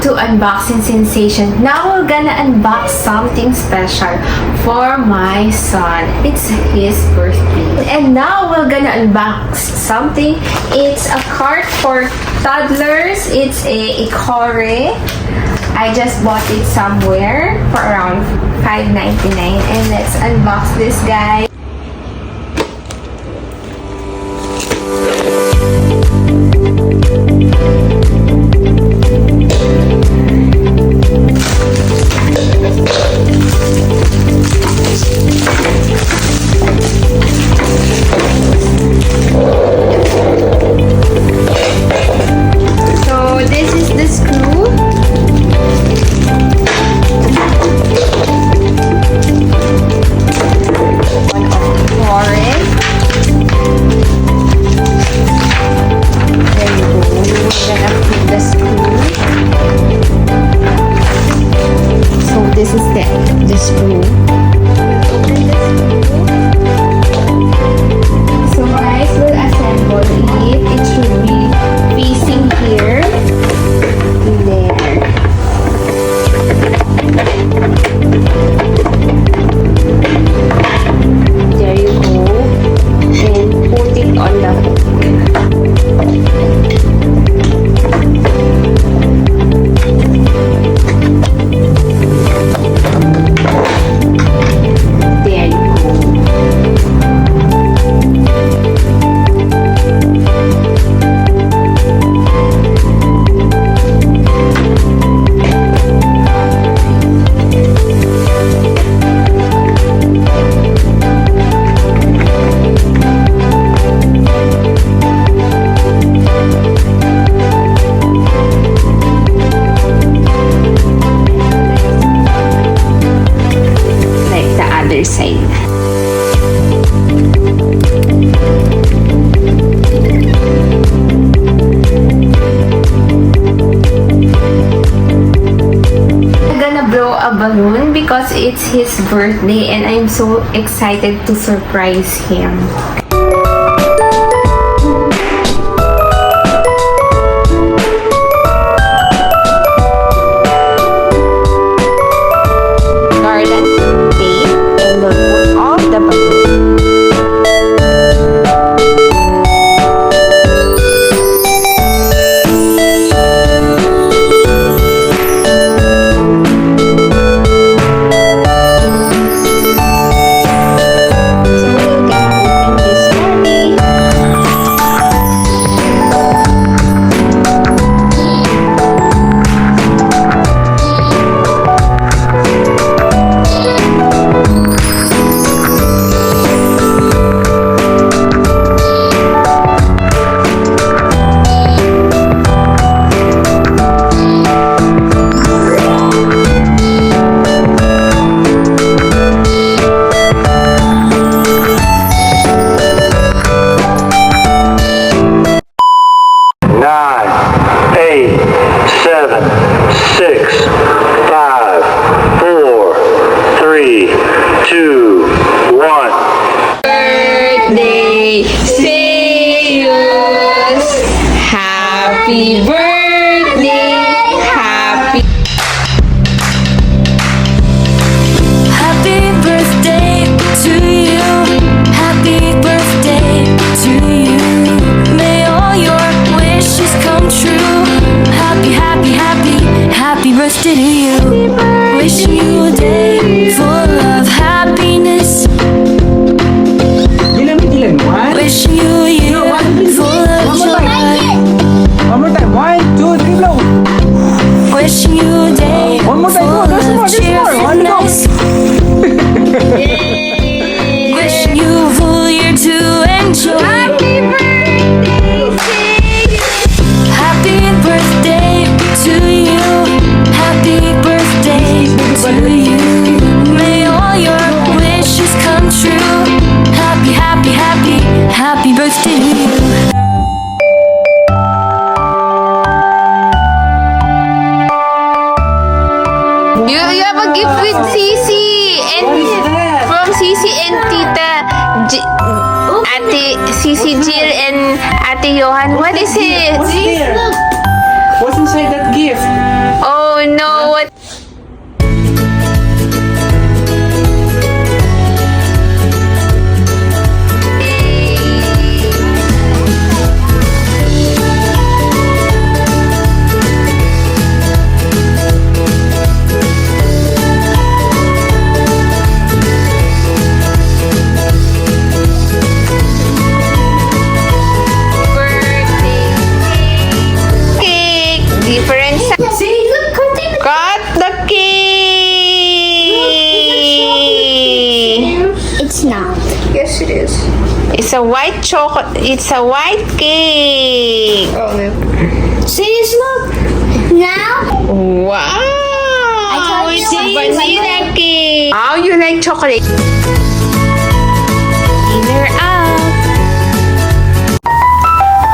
to unboxing sensation. Now we're gonna unbox something special for my son. It's his birthday. And now we're gonna unbox something. It's a cart for toddlers. It's a Ekorre. I just bought it somewhere for around $5.99. And let's unbox this guy. Side. I'm gonna blow a balloon because it's his birthday and I'm so excited to surprise him. Happy birthday, happy birthday to you. Happy birthday to you. May all your wishes come true. Happy birthday to you. Wish you a day full of happiness. Wish you a year full of joy. One more time. 1, 2, 3, blow. Wish you a day One more time. full of cheerfulness. Wish you a full year to enjoy. Happy birthday! Happy birthday to you. Happy birthday to you. May all your wishes come true. Happy birthday to you. You have a gift with Sisi and from Sisi and Tita Ate Sisi Jill and Ate Johan. What is it? What's inside that gift? Oh, See, look, continue. Cut the cake. It's not. Yes, it is. It's a white chocolate. It's a white cake. Oh, no. See, look. Now, Wow. told you It's a it was vanilla cake. How you like chocolate? Dinner out.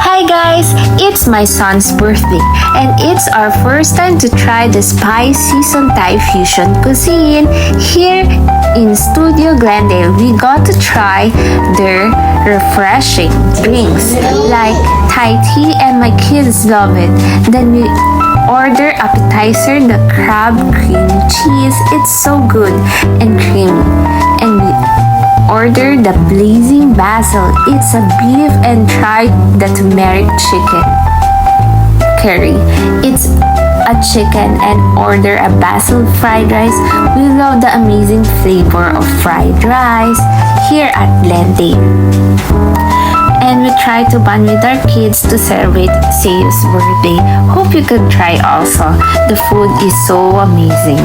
Hi guys, it's my son's birthday and it's our first time to try the spicy Thai fusion cuisine. Here in Studio Glendale, we got to try their refreshing drinks like Thai tea and my kids love it. Then we order appetizer, the crab cream cheese. It's so good and creamy. And we order the blazing basil. It's a beef and try the turmeric chicken curry. It's a chicken and order a basil fried rice. We love the amazing flavor of fried rice here at Glendale. And we try to bond with our kids to celebrate Seo's birthday. Hope you can try also. The food is so amazing.